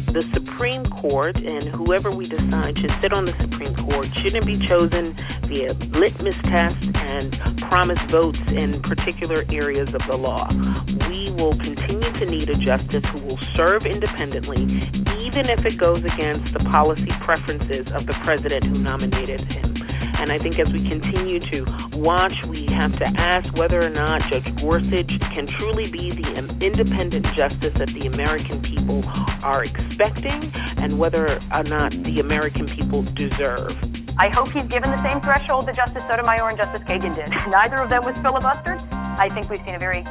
the Supreme Court and whoever we decide should sit on the Supreme Court shouldn't be chosen via litmus tests and promise votes in particular areas of the law. We will continue to need a justice who will serve independently, even if it goes against the policy preferences of the president who nominated him. And I think as we continue to watch, we have to ask whether or not Judge Gorsuch can truly be the independent justice that the American people are expecting and whether or not the American people deserve. I hope he's given the same threshold that Justice Sotomayor and Justice Kagan did. Neither of them was filibustered. I think we've seen a very,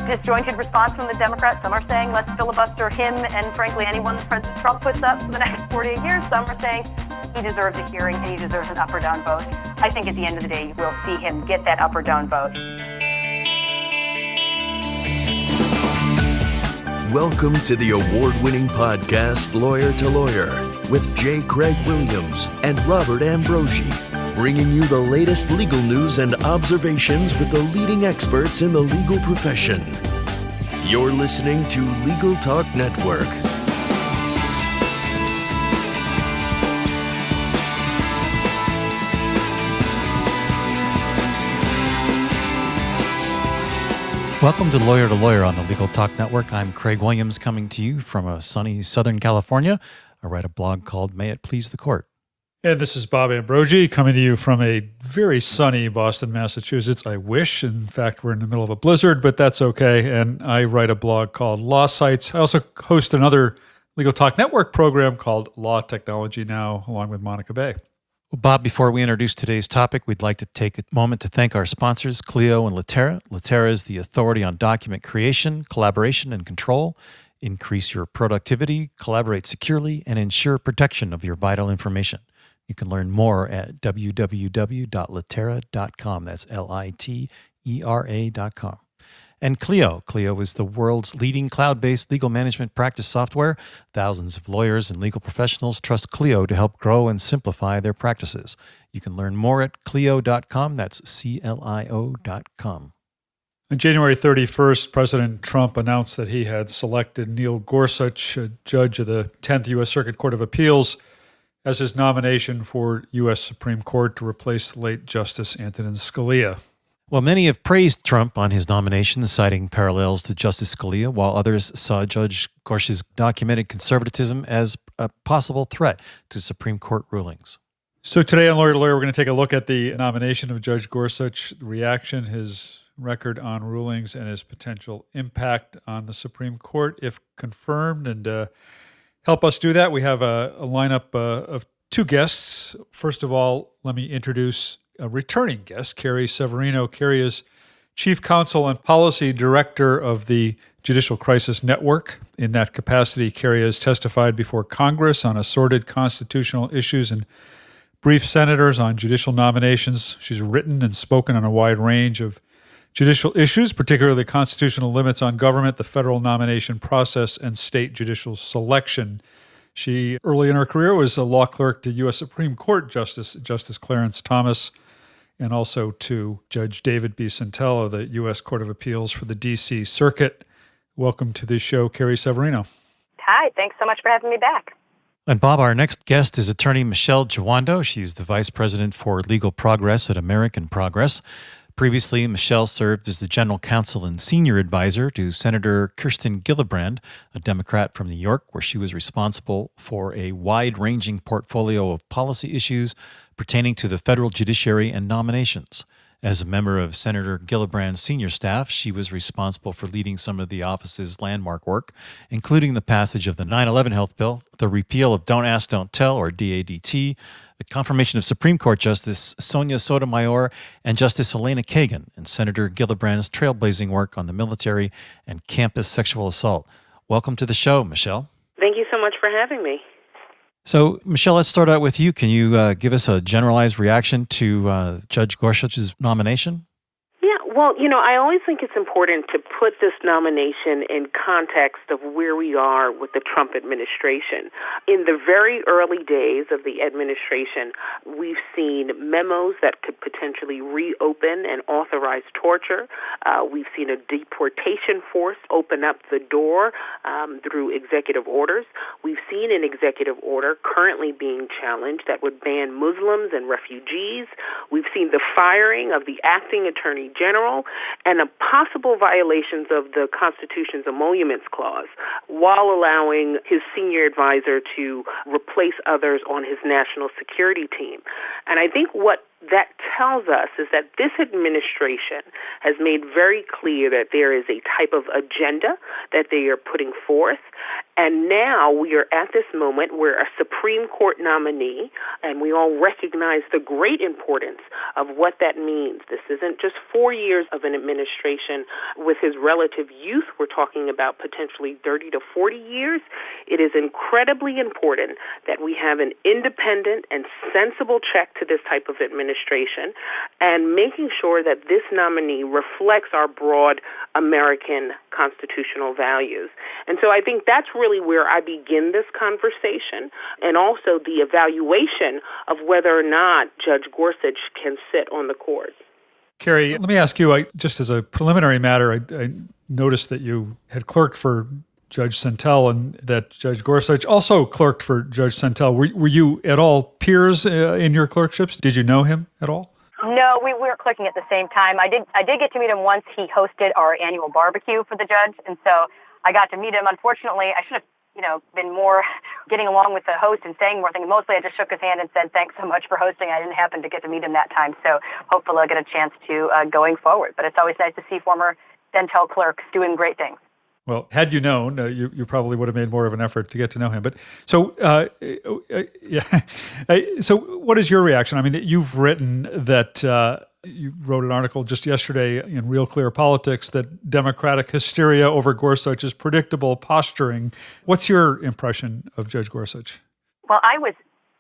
disjointed response from the Democrats. Some are saying let's filibuster him and, frankly, anyone that President Trump puts up for the next 48 years. Some are saying he deserves a hearing and he deserves an up or down vote. I think at the end of the day, we'll see him get that up or down vote. Welcome to the award-winning podcast, Lawyer to Lawyer, with J. Craig Williams and Robert Ambrogi, bringing you the latest legal news and observations with the leading experts in the legal profession. You're listening to Legal Talk Network. Welcome to Lawyer on the Legal Talk Network. I'm Craig Williams, coming to you from a sunny Southern California. I write a blog called May It Please the Court. And this is Bob Ambrogi coming to you from a very sunny Boston, Massachusetts. I wish. In fact, we're in the middle of a blizzard, but that's okay. And I write a blog called Law Sites. I also host another Legal Talk Network program called Law Technology Now, along with Monica Bay. Well, Bob, before we introduce today's topic, we'd like to take a moment to thank our sponsors, Clio and Litera. Litera is the authority on document creation, collaboration, and control. Increase your productivity, collaborate securely, and ensure protection of your vital information. You can learn more at www.litera.com. That's Litera.com. And Clio. Clio is the world's leading cloud-based legal management practice software. Thousands of lawyers and legal professionals trust Clio to help grow and simplify their practices. You can learn more at Clio.com. That's CLIO.com. On January 31st, President Trump announced that he had selected Neil Gorsuch, a judge of the 10th U.S. Circuit Court of Appeals, as his nomination for U.S. Supreme Court to replace the late Justice Antonin Scalia. Well, many have praised Trump on his nomination, citing parallels to Justice Scalia, while others saw Judge Gorsuch's documented conservatism as a possible threat to Supreme Court rulings. So today on Lawyer to Lawyer, we're going to take a look at the nomination of Judge Gorsuch, the reaction, his record on rulings, and his potential impact on the Supreme Court if confirmed. And help us do that, we have a lineup of two guests. First of all, let me introduce a returning guest, Carrie Severino. Carrie is Chief Counsel and Policy Director of the Judicial Crisis Network. In that capacity, Carrie has testified before Congress on assorted constitutional issues and briefed senators on judicial nominations. She's written and spoken on a wide range of judicial issues, particularly constitutional limits on government, the federal nomination process, and state judicial selection. She, early in her career, was a law clerk to U.S. Supreme Court Justice Clarence Thomas, and also to Judge David B. Santel of the U.S. Court of Appeals for the D.C. Circuit. Welcome to the show, Carrie Severino. Hi, thanks so much for having me back. And Bob, our next guest is attorney Michele Jawando. She's the Vice President for Legal Progress at American Progress. Previously, Michele served as the General Counsel and Senior Advisor to Senator Kirsten Gillibrand, a Democrat from New York, where she was responsible for a wide-ranging portfolio of policy issues pertaining to the federal judiciary and nominations. As a member of Senator Gillibrand's senior staff, she was responsible for leading some of the office's landmark work, including the passage of the 9/11 health bill, the repeal of Don't Ask, Don't Tell, or DADT, the confirmation of Supreme Court Justice Sonia Sotomayor and Justice Elena Kagan, and Senator Gillibrand's trailblazing work on the military and campus sexual assault. Welcome to the show, Michele. Thank you so much for having me. So, Michele, let's start out with you. Can you give us a generalized reaction to Judge Gorsuch's nomination? Yeah, Well, I always think it's important to put this nomination in context of where we are with the Trump administration. In the very early days of the administration, we've seen memos that could potentially reopen and authorize torture. We've seen a deportation force open up the door through executive orders. We've seen an executive order currently being challenged that would ban Muslims and refugees. We've seen the firing of the acting attorney general and possible violations of the Constitution's emoluments clause while allowing his senior advisor to replace others on his national security team. And I think what that tells us is that this administration has made very clear that there is a type of agenda that they are putting forth. And now we are at this moment where a Supreme Court nominee, and we all recognize the great importance of what that means. This isn't just 4 years of an administration with his relative youth. We're talking about potentially 30 to 40 years. It is incredibly important that we have an independent and sensible check to this type of administration and making sure that this nominee reflects our broad American constitutional values. And so I think that's really where I begin this conversation, and also the evaluation of whether or not Judge Gorsuch can sit on the court. Carrie, let me ask you, just as a preliminary matter, I noticed that you had clerked for Judge Santel and that Judge Gorsuch also clerked for Judge Santel. Were you at all peers in your clerkships? Did you know him at all? No, we were clerking at the same time. I did get to meet him once. He hosted our annual barbecue for the judge, and so I got to meet him. Unfortunately, I should have been more getting along with the host and saying more things. Mostly I just shook his hand and said, thanks so much for hosting. I didn't happen to get to meet him that time. So hopefully I'll get a chance to going forward. But it's always nice to see former Santel clerks doing great things. Well, had you known, you probably would have made more of an effort to get to know him. But so, so what is your reaction? I mean, you've written that you wrote an article just yesterday in Real Clear Politics that Democratic hysteria over Gorsuch is predictable posturing. What's your impression of Judge Gorsuch? Well,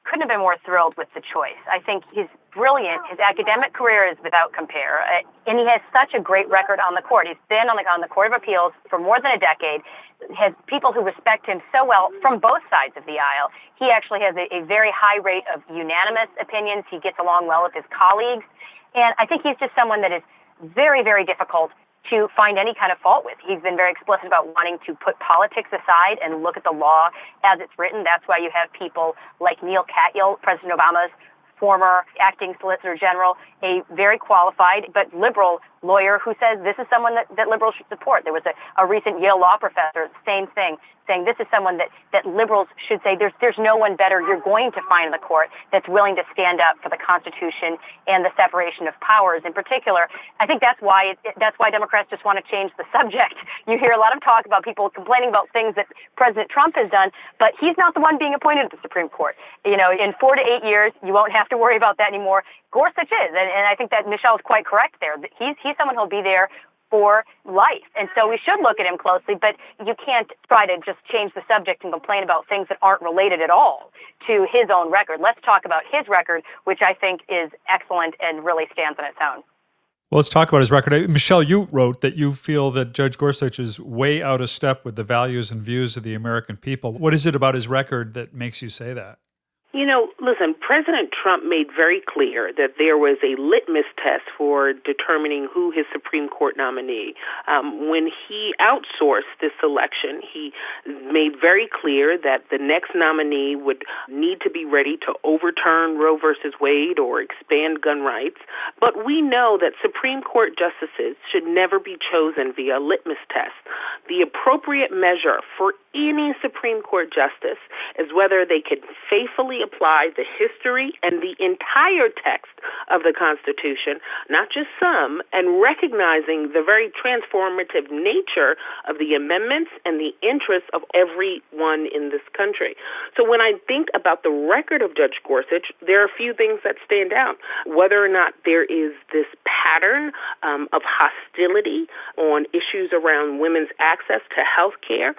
couldn't have been more thrilled with the choice. I think he's brilliant. His academic career is without compare, and he has such a great record on the court. He's been on the Court of Appeals for more than a decade, has people who respect him so well from both sides of the aisle. He actually has a very high rate of unanimous opinions. He gets along well with his colleagues, and I think he's just someone that is very, very difficult to find any kind of fault with. He's been very explicit about wanting to put politics aside and look at the law as it's written. That's why you have people like Neil Katyal, President Obama's former acting Solicitor General, a very qualified but liberal lawyer who says this is someone that liberals should support. There was a recent Yale law professor, same thing, saying this is someone that liberals should say there's no one better you're going to find in the court that's willing to stand up for the Constitution and the separation of powers in particular. I think that's why Democrats just want to change the subject. You hear a lot of talk about people complaining about things that President Trump has done, but he's not the one being appointed to the Supreme Court. In 4 to 8 years, you won't have to worry about that anymore. Gorsuch is, and I think that Michele is quite correct there. He's someone who'll be there for life. And so we should look at him closely, but you can't try to just change the subject and complain about things that aren't related at all to his own record. Let's talk about his record, which I think is excellent and really stands on its own. Well, let's talk about his record. Michele, you wrote that you feel that Judge Gorsuch is way out of step with the values and views of the American people. What is it about his record that makes you say that? Listen, President Trump made very clear that there was a litmus test for determining who his Supreme Court nominee. When he outsourced this election, he made very clear that the next nominee would need to be ready to overturn Roe versus Wade or expand gun rights. But we know that Supreme Court justices should never be chosen via a litmus test. The appropriate measure for any Supreme Court justice is whether they can faithfully apply the history and the entire text of the Constitution, not just some, and recognizing the very transformative nature of the amendments and the interests of everyone in this country. So when I think about the record of Judge Gorsuch, there are a few things that stand out. Whether or not there is this pattern of hostility on issues around women's access to health care.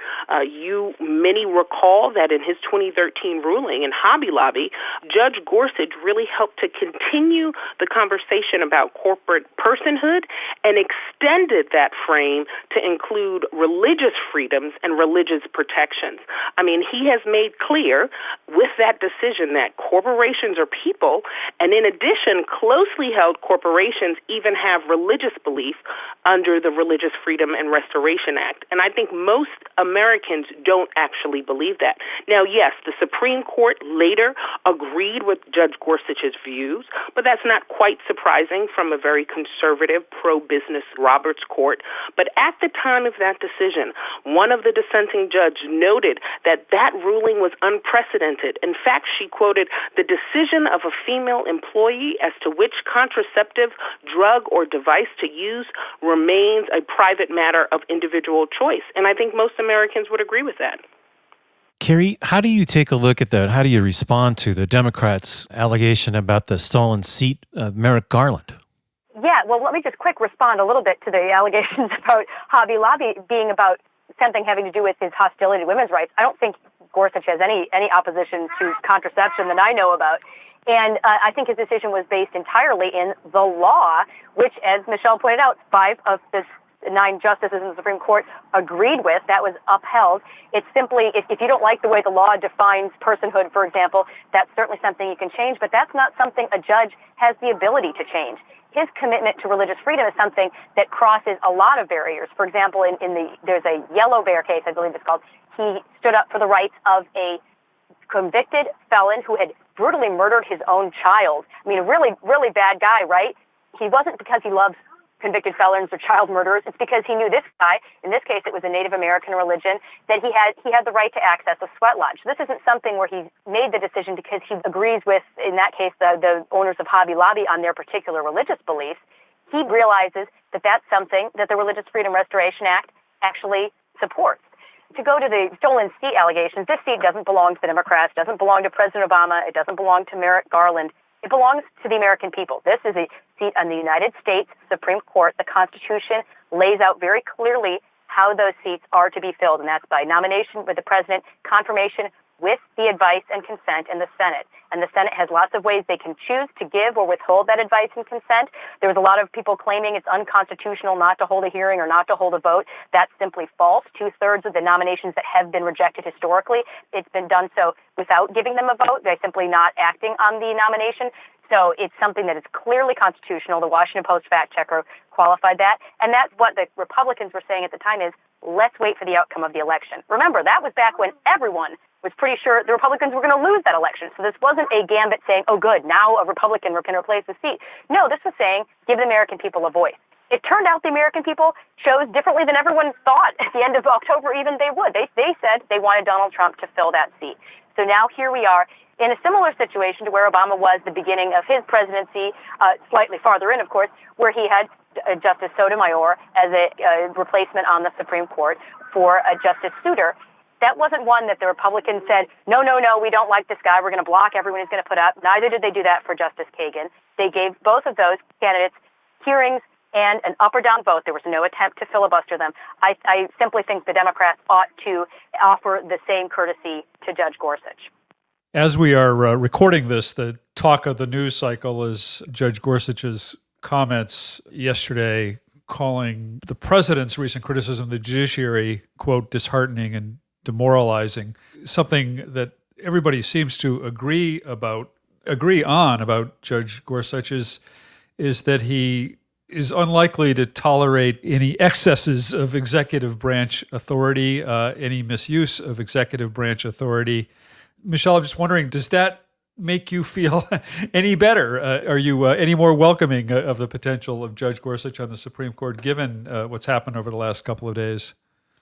Many recall that in his 2013 ruling in Hobby Hobby Lobby, Judge Gorsuch really helped to continue the conversation about corporate personhood and extended that frame to include religious freedoms and religious protections. I mean, he has made clear with that decision that corporations are people, and in addition, closely held corporations even have religious belief under the Religious Freedom and Restoration Act. And I think most Americans don't actually believe that. Now, yes, the Supreme Court later agreed with Judge Gorsuch's views, but that's not quite surprising from a very conservative, pro-business Roberts court. But at the time of that decision, one of the dissenting judges noted that that ruling was unprecedented. In fact, she quoted, "The decision of a female employee as to which contraceptive, drug, or device to use remains a private matter of individual choice." And I think most Americans would agree with that. Carrie, how do you take a look at that? How do you respond to the Democrats' allegation about the stolen seat of Merrick Garland? Yeah, well, let me just quick respond a little bit to the allegations about Hobby Lobby being about something having to do with his hostility to women's rights. I don't think Gorsuch has any opposition to contraception that I know about. And I think his decision was based entirely in the law, which, as Michele pointed out, 5 of the 9 justices in the Supreme Court agreed with. That was upheld. It's simply, if you don't like the way the law defines personhood, for example, that's certainly something you can change, but that's not something a judge has the ability to change. His commitment to religious freedom is something that crosses a lot of barriers. For example, there's a Yellow Bear case, I believe it's called. He stood up for the rights of a convicted felon who had brutally murdered his own child. I mean, a really, really bad guy, right? He wasn't because he loves convicted felons or child murderers. It's because he knew this guy, in this case it was a Native American religion, that he had the right to access a sweat lodge. This isn't something where he made the decision because he agrees with, in that case, the owners of Hobby Lobby on their particular religious beliefs. He realizes that that's something that the Religious Freedom Restoration Act actually supports. To go to the stolen seat allegations, this seat doesn't belong to the Democrats, doesn't belong to President Obama, it doesn't belong to Merrick Garland. It belongs to the American people. This is a seat on the United States Supreme Court. The Constitution lays out very clearly how those seats are to be filled, and that's by nomination with the president, confirmation with the advice and consent in the Senate. And the Senate has lots of ways they can choose to give or withhold that advice and consent. There was a lot of people claiming it's unconstitutional not to hold a hearing or not to hold a vote. That's simply false. 2/3 of the nominations that have been rejected historically, it's been done so without giving them a vote. They're simply not acting on the nomination. So it's something that is clearly constitutional. The Washington Post fact checker qualified that. And that's what the Republicans were saying at the time is, let's wait for the outcome of the election. Remember, that was back when everyone was pretty sure the Republicans were going to lose that election. So this wasn't a gambit saying, oh, good, now a Republican can replace the seat. No, this was saying, give the American people a voice. It turned out the American people chose differently than everyone thought at the end of October even they would. They said they wanted Donald Trump to fill that seat. So now here we are in a similar situation to where Obama was the beginning of his presidency, slightly farther in, of course, where he had Justice Sotomayor as a replacement on the Supreme Court for Justice Souter. That wasn't one that the Republicans said, no, we don't like this guy. We're going to block everyone who's going to put up. Neither did they do that for Justice Kagan. They gave both of those candidates hearings and an up or down vote. There was no attempt to filibuster them. I simply think the Democrats ought to offer the same courtesy to Judge Gorsuch. As we are recording this, the talk of the news cycle is Judge Gorsuch's comments yesterday calling the president's recent criticism of the judiciary, quote, disheartening and demoralizing, something that everybody seems to agree on about Judge Gorsuch is that he is unlikely to tolerate any excesses of executive branch authority, any misuse of executive branch authority. Michele, I'm just wondering, does that make you feel any better? Are you any more welcoming of the potential of Judge Gorsuch on the Supreme Court, given what's happened over the last couple of days?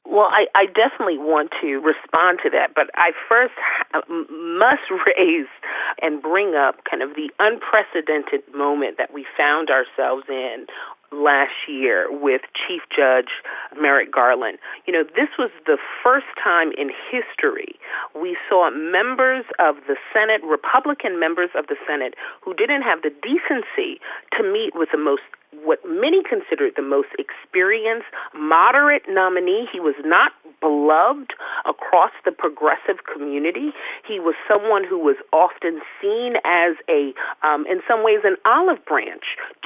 Well, I definitely want to respond to that, but I first must raise and bring up kind of the unprecedented moment that we found ourselves in last year with Chief Judge Merrick Garland. You know, this was the first time in history we saw members of the Senate, Republican members of the Senate, who didn't have the decency to meet with the most what many considered the most experienced, moderate nominee. He was not beloved across the progressive community. He was someone who was often seen as in some ways, an olive branch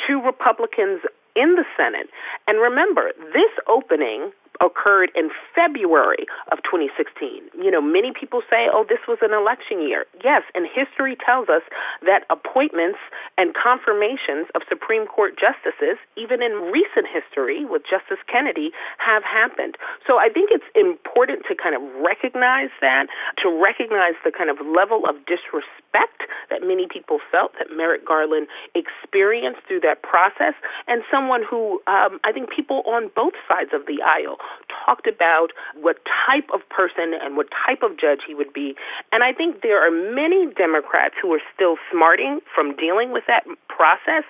to Republicans in the Senate. And remember, this opening occurred in February of 2016. Many people say, this was an election year. Yes, and history tells us that appointments and confirmations of Supreme Court justices, even in recent history with Justice Kennedy, have happened. So I think it's important to kind of recognize that, to recognize the kind of level of disrespect that many people felt that Merrick Garland experienced through that process, and someone who I think people on both sides of the aisle talked about what type of person and what type of judge he would be. And I think there are many Democrats who are still smarting from dealing with that process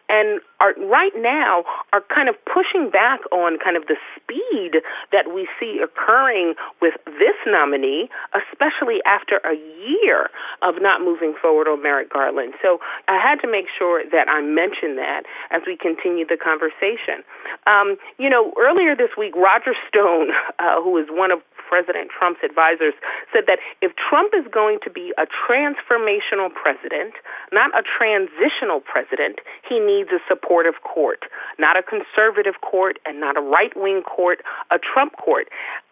and are right now are kind of pushing back on kind of the speed that we see occurring with this nominee, especially after a year of not moving forward on Merrick Garland. So I had to make sure that I mention that as we continue the conversation. Earlier this week, Roger Stone, who is one of President Trump's advisors, said that if Trump is going to be a transformational president, not a transitional president, he needs a supportive court, not a conservative court and not a right-wing court, a Trump court.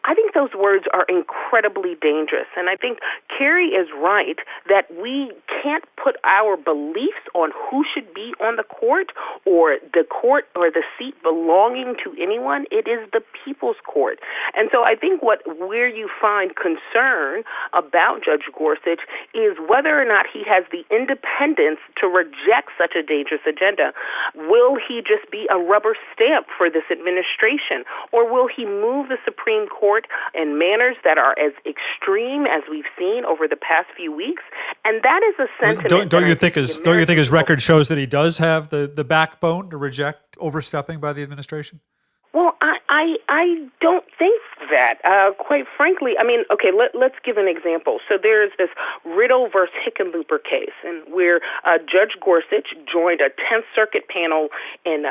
I think those words are incredibly dangerous. And I think Carrie is right that we can't put our beliefs on who should be on the court or the seat belonging to anyone. It is the people's court. And so I think where you find concern about Judge Gorsuch is whether or not he has the independence to reject such a dangerous agenda. Will he just be a rubber stamp for this administration, or will he move the Supreme Court in manners that are as extreme as we've seen over the past few weeks? And that is a sentiment. Don't you think his record shows that he does have the backbone to reject overstepping by the administration? Well, I don't think that. Quite frankly, let's give an example. So there's this Riddle versus Hickenlooper case, and where Judge Gorsuch joined a 10th Circuit panel in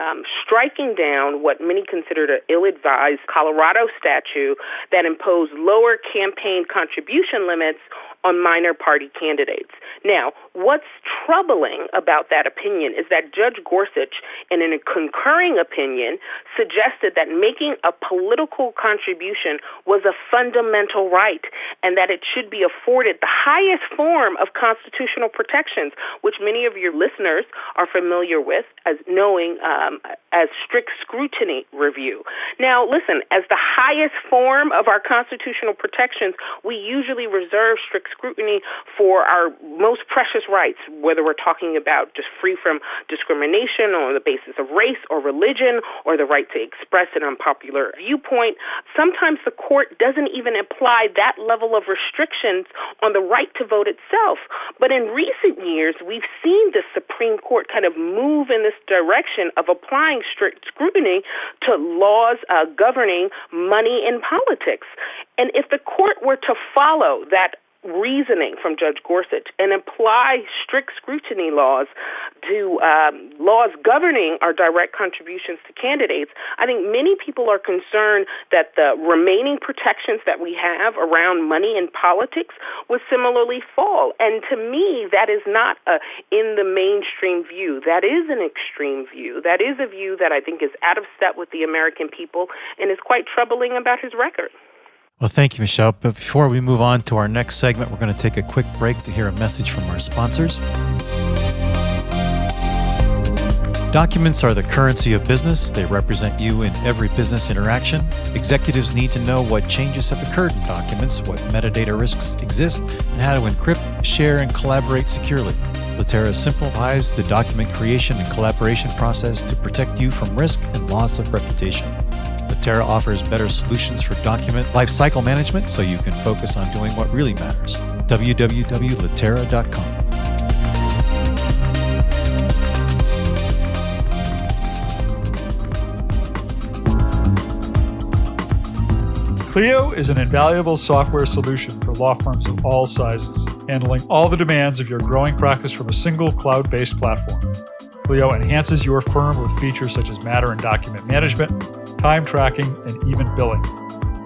striking down what many considered an ill-advised Colorado statute that imposed lower campaign contribution limits on minor party candidates. Now, what's troubling about that opinion is that Judge Gorsuch, in a concurring opinion, suggested that making a political contribution was a fundamental right and that it should be afforded the highest form of constitutional protections, which many of your listeners are familiar with as knowing as strict scrutiny review. Now, listen, as the highest form of our constitutional protections, we usually reserve strict scrutiny for our most precious rights, whether we're talking about just free from discrimination on the basis of race or religion or the right to express an unpopular viewpoint. Sometimes the court doesn't even apply that level of restrictions on the right to vote itself. But in recent years, we've seen the Supreme Court kind of move in this direction of applying strict scrutiny to laws governing money in politics. And if the court were to follow that reasoning from Judge Gorsuch and apply strict scrutiny laws to laws governing our direct contributions to candidates, I think many people are concerned that the remaining protections that we have around money in politics would similarly fall. And to me, that is not in the mainstream view. That is an extreme view. That is a view that I think is out of step with the American people and is quite troubling about his record. Well, thank you, Michele. But before we move on to our next segment, we're going to take a quick break to hear a message from our sponsors. Documents are the currency of business. They represent you in every business interaction. Executives need to know what changes have occurred in documents, what metadata risks exist, and how to encrypt, share, and collaborate securely. Litera simplifies the document creation and collaboration process to protect you from risk and loss of reputation. Litera offers better solutions for document lifecycle management so you can focus on doing what really matters. www.litera.com. Clio is an invaluable software solution for law firms of all sizes, handling all the demands of your growing practice from a single cloud-based platform. Clio enhances your firm with features such as matter and document management, time tracking, and even billing.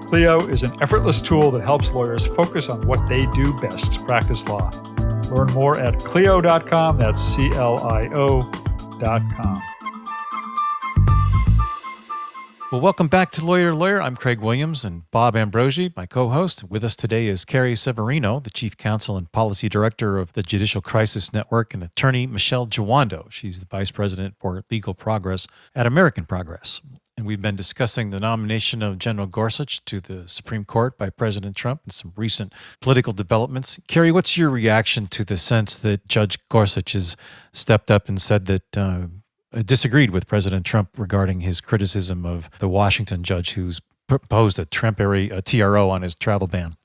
Clio is an effortless tool that helps lawyers focus on what they do best, practice law. Learn more at Clio.com. That's CLIO.com. Well, welcome back to Lawyer to Lawyer. I'm Craig Williams and Bob Ambrogi, my co-host. With us today is Carrie Severino, the Chief Counsel and Policy Director of the Judicial Crisis Network, and attorney Michele Jawando. She's the Vice President for Legal Progress at American Progress. And we've been discussing the nomination of General Gorsuch to the Supreme Court by President Trump and some recent political developments. Carrie, what's your reaction to the sense that Judge Gorsuch has stepped up and said that disagreed with President Trump regarding his criticism of the Washington judge who's proposed a temporary TRO on his travel ban?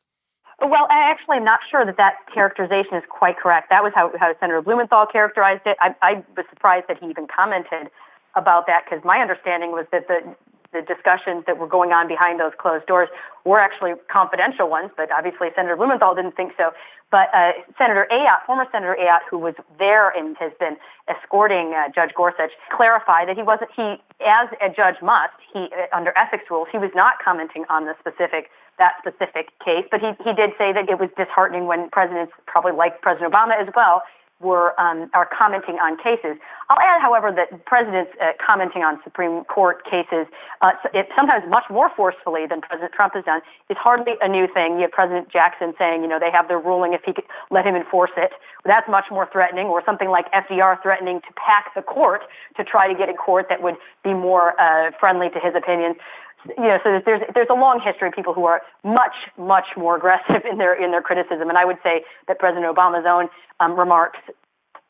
Well, I actually am not sure that characterization is quite correct. That was how Senator Blumenthal characterized it. I was surprised that he even commented about that, because my understanding was that the discussions that were going on behind those closed doors were actually confidential ones, but obviously Senator Blumenthal didn't think so. But Senator Ayotte, former Senator Ayotte, who was there and has been escorting Judge Gorsuch, clarified that he, as a judge must, under ethics rules, he was not commenting on that specific case, but he did say that it was disheartening when presidents, probably like President Obama as well, are commenting on cases. I'll add, however, that presidents commenting on Supreme Court cases, sometimes much more forcefully than President Trump has done, is hardly a new thing. You have President Jackson saying, they have their ruling if he could let him enforce it. That's much more threatening, or something like FDR threatening to pack the court to try to get a court that would be more friendly to his opinions. So there's a long history of people who are much, much more aggressive in their criticism, and I would say that President Obama's own remarks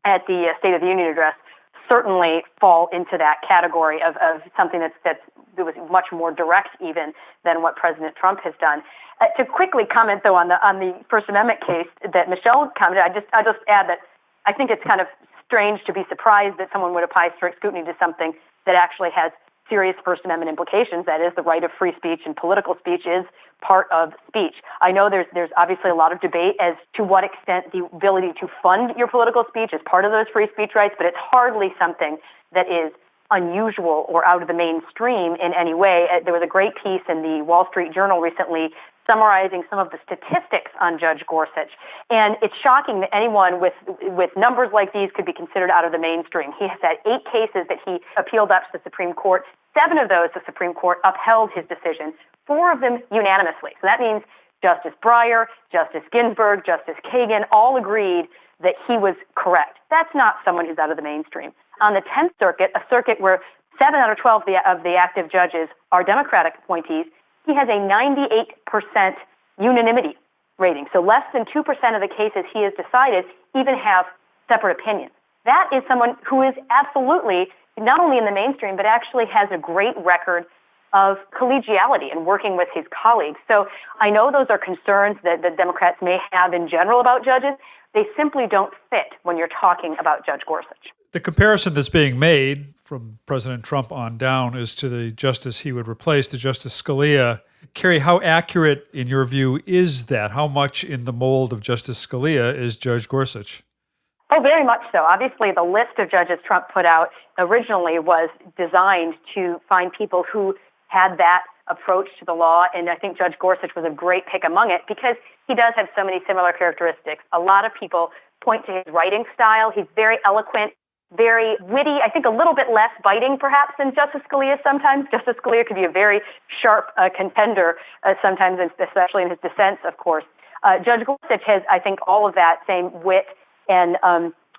at the State of the Union address certainly fall into that category of something that was much more direct even than what President Trump has done. To quickly comment though on the First Amendment case that Michele commented, I just add that I think it's kind of strange to be surprised that someone would apply strict scrutiny to something that actually has serious First Amendment implications. That is, the right of free speech, and political speech is part of speech. I know there's obviously a lot of debate as to what extent the ability to fund your political speech is part of those free speech rights, but it's hardly something that is unusual or out of the mainstream in any way. There was a great piece in the Wall Street Journal recently summarizing some of the statistics on Judge Gorsuch. And it's shocking that anyone with numbers like these could be considered out of the mainstream. He has had 8 cases that he appealed up to the Supreme Court. 7 of those, the Supreme Court upheld his decision, 4 of them unanimously. So that means Justice Breyer, Justice Ginsburg, Justice Kagan all agreed that he was correct. That's not someone who's out of the mainstream. On the 10th Circuit, a circuit where 7 out of 12 of the active judges are Democratic appointees, he has a 98% unanimity rating. So less than 2% of the cases he has decided even have separate opinions. That is someone who is absolutely not only in the mainstream, but actually has a great record of collegiality and working with his colleagues. So I know those are concerns that the Democrats may have in general about judges. They simply don't fit when you're talking about Judge Gorsuch. The comparison that's being made from President Trump on down is to the justice he would replace, the Justice Scalia. Carrie, how accurate, in your view, is that? How much in the mold of Justice Scalia is Judge Gorsuch? Oh, very much so. Obviously, the list of judges Trump put out originally was designed to find people who had that approach to the law, and I think Judge Gorsuch was a great pick among it because he does have so many similar characteristics. A lot of people point to his writing style. He's very eloquent, very witty, I think a little bit less biting perhaps than Justice Scalia sometimes. Justice Scalia could be a very sharp contender sometimes, especially in his dissents, of course. Judge Gorsuch has, I think, all of that same wit and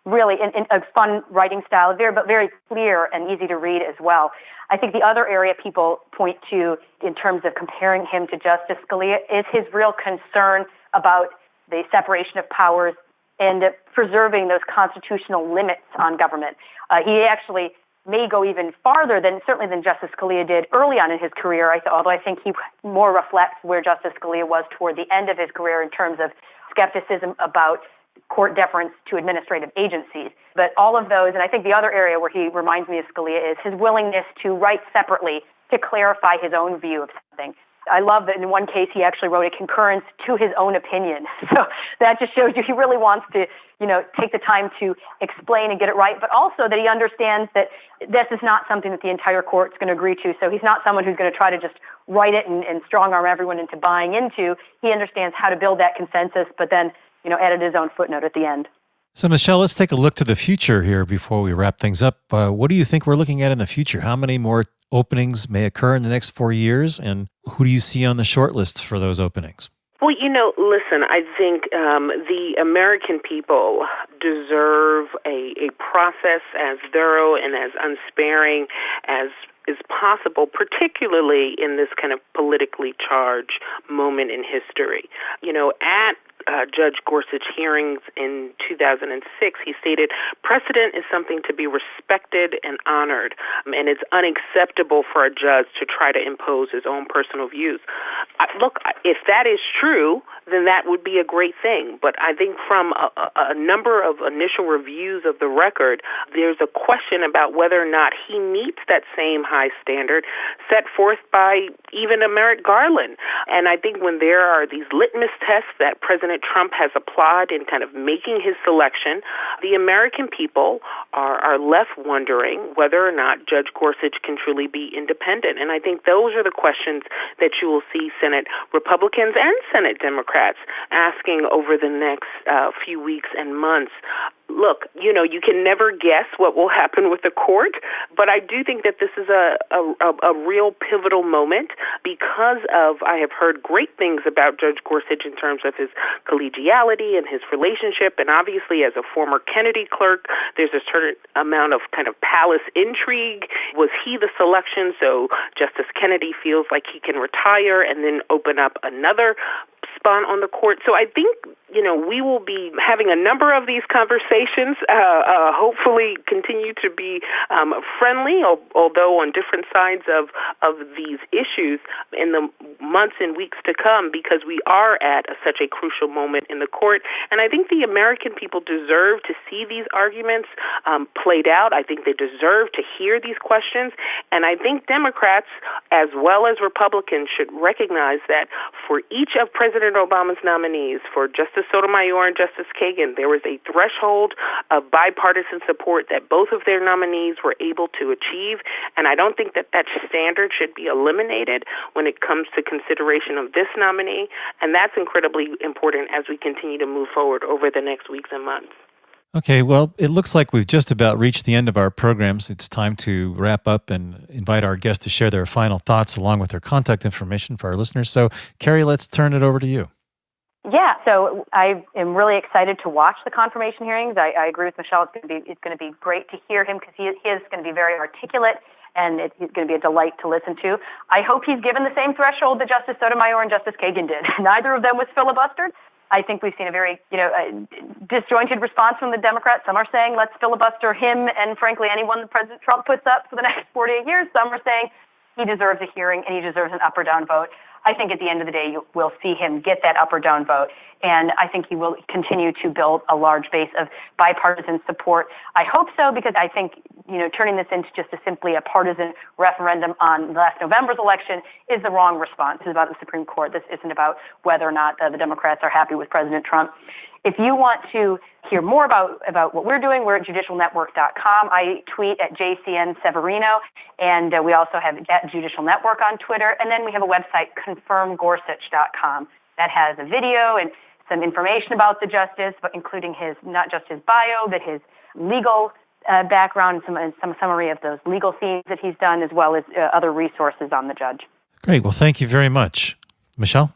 really in a fun writing style, but very clear and easy to read as well. I think the other area people point to in terms of comparing him to Justice Scalia is his real concern about the separation of powers and preserving those constitutional limits on government. He actually may go even farther than Justice Scalia did early on in his career, although I think he more reflects where Justice Scalia was toward the end of his career in terms of skepticism about court deference to administrative agencies. But all of those, and I think the other area where he reminds me of Scalia is his willingness to write separately to clarify his own view of something. I love that in one case he actually wrote a concurrence to his own opinion. So that just shows you he really wants to, take the time to explain and get it right, but also that he understands that this is not something that the entire court's going to agree to. So he's not someone who's going to try to just write it and strong-arm everyone into buying into. He understands how to build that consensus, but then, added his own footnote at the end. So, Michele, let's take a look to the future here before we wrap things up. What do you think we're looking at in the future? How many more openings may occur in the next 4 years, and who do you see on the short list for those openings? Well, listen, I think the American people deserve a process as thorough and as unsparing as is possible, particularly in this kind of politically charged moment in history. At Judge Gorsuch hearings in 2006, he stated, precedent is something to be respected and honored, and it's unacceptable for a judge to try to impose his own personal views. Look, if that is true, then that would be a great thing. But I think from a number of initial reviews of the record, there's a question about whether or not he meets that same high standard set forth by even a Merrick Garland. And I think when there are these litmus tests that President Trump has applied in kind of making his selection, the American people are left wondering whether or not Judge Gorsuch can truly be independent. And I think those are the questions that you will see Senate Republicans and Senate Democrats asking over the next few weeks and months. Look, you can never guess what will happen with the court, but I do think that this is a real pivotal moment because I have heard great things about Judge Gorsuch in terms of his collegiality and his relationship, and obviously as a former Kennedy clerk, there's a certain amount of kind of palace intrigue. Was he the selection so Justice Kennedy feels like he can retire and then open up another spot on the court? So I think, we will be having a number of these conversations, hopefully continue to be friendly, although on different sides of these issues in the months and weeks to come, because we are at such a crucial moment in the court. And I think the American people deserve to see these arguments played out. I think they deserve to hear these questions. And I think Democrats, as well as Republicans, should recognize that for each of President Obama's nominees, for Justice Sotomayor and Justice Kagan, there was a threshold of bipartisan support that both of their nominees were able to achieve, and I don't think that standard should be eliminated when it comes to consideration of this nominee, and that's incredibly important as we continue to move forward over the next weeks and months. Okay, well, it looks like we've just about reached the end of our programs. It's time to wrap up and invite our guests to share their final thoughts along with their contact information for our listeners. So, Carrie, let's turn it over to you. Yeah, so I am really excited to watch the confirmation hearings. I agree with Michele. It's going to be great to hear him because he is going to be very articulate, and it's going to be a delight to listen to. I hope he's given the same threshold that Justice Sotomayor and Justice Kagan did. Neither of them was filibustered. I think we've seen a very, disjointed response from the Democrats. Some are saying let's filibuster him and, frankly, anyone that President Trump puts up for the next 48 years. Some are saying he deserves a hearing and he deserves an up or down vote. I think at the end of the day, you will see him get that up or down vote. And I think he will continue to build a large base of bipartisan support. I hope so, because I think, turning this into just simply a partisan referendum on last November's election is the wrong response. This is about the Supreme Court. This isn't about whether or not the Democrats are happy with President Trump. If you want to hear more about what we're doing, we're at judicialnetwork.com. I tweet at JCN Severino, and we also have at Judicial Network on Twitter. And then we have a website, confirmgorsuch.com, that has a video and some information about the justice, but including not just his bio, but his legal background, some summary of those legal themes that he's done, as well as other resources on the judge. Great. Well, thank you very much. Michele?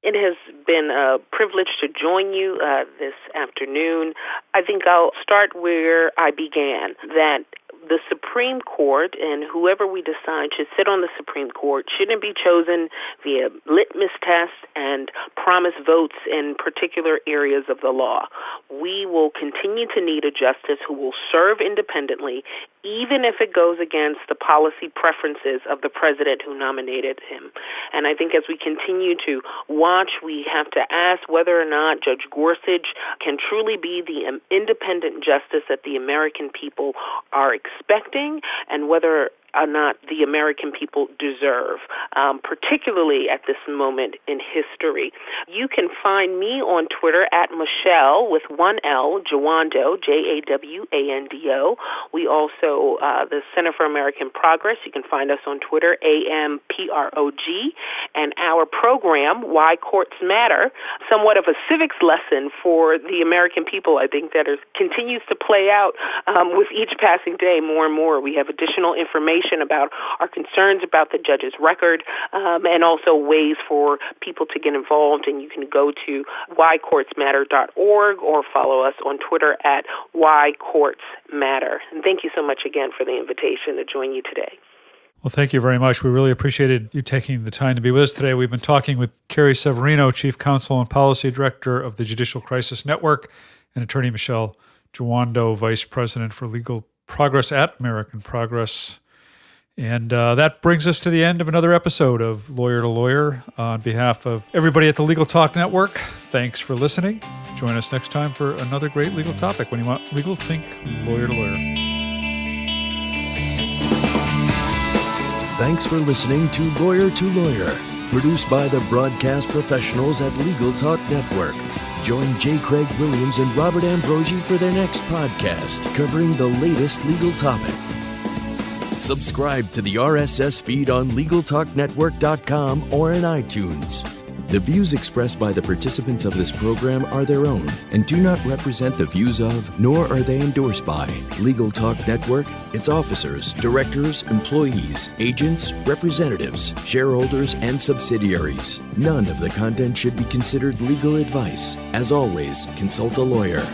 It has been a privilege to join you this afternoon. I think I'll start where I began, that the Supreme Court and whoever we decide should sit on the Supreme Court shouldn't be chosen via litmus tests and promise votes in particular areas of the law. We will continue to need a justice who will serve independently, even if it goes against the policy preferences of the president who nominated him. And I think as we continue to watch, we have to ask whether or not Judge Gorsuch can truly be the independent justice that the American people are expecting, and whether are not the American people deserve, particularly at this moment in history. You can find me on Twitter at Michele with one L, Jawando, Jawando. We also, the Center for American Progress, you can find us on Twitter, AMPROG, and our program, Why Courts Matter, somewhat of a civics lesson for the American people, I think, that continues to play out with each passing day more and more. We have additional information about our concerns about the judge's record and also ways for people to get involved, and you can go to whycourtsmatter.org or follow us on Twitter at whycourtsmatter. And thank you so much again for the invitation to join you today. Well, thank you very much. We really appreciated you taking the time to be with us today. We've been talking with Carrie Severino, Chief Counsel and Policy Director of the Judicial Crisis Network, and Attorney Michele Jawando, Vice President for Legal Progress at American Progress. And that brings us to the end of another episode of Lawyer to Lawyer. On behalf of everybody at the Legal Talk Network, thanks for listening. Join us next time for another great legal topic. When you want legal, think Lawyer to Lawyer. Thanks for listening to Lawyer, produced by the broadcast professionals at Legal Talk Network. Join J. Craig Williams and Robert Ambrogi for their next podcast covering the latest legal topic. Subscribe to the RSS feed on LegalTalkNetwork.com or in iTunes. The views expressed by the participants of this program are their own and do not represent the views of, nor are they endorsed by, Legal Talk Network, its officers, directors, employees, agents, representatives, shareholders, and subsidiaries. None of the content should be considered legal advice. As always, consult a lawyer.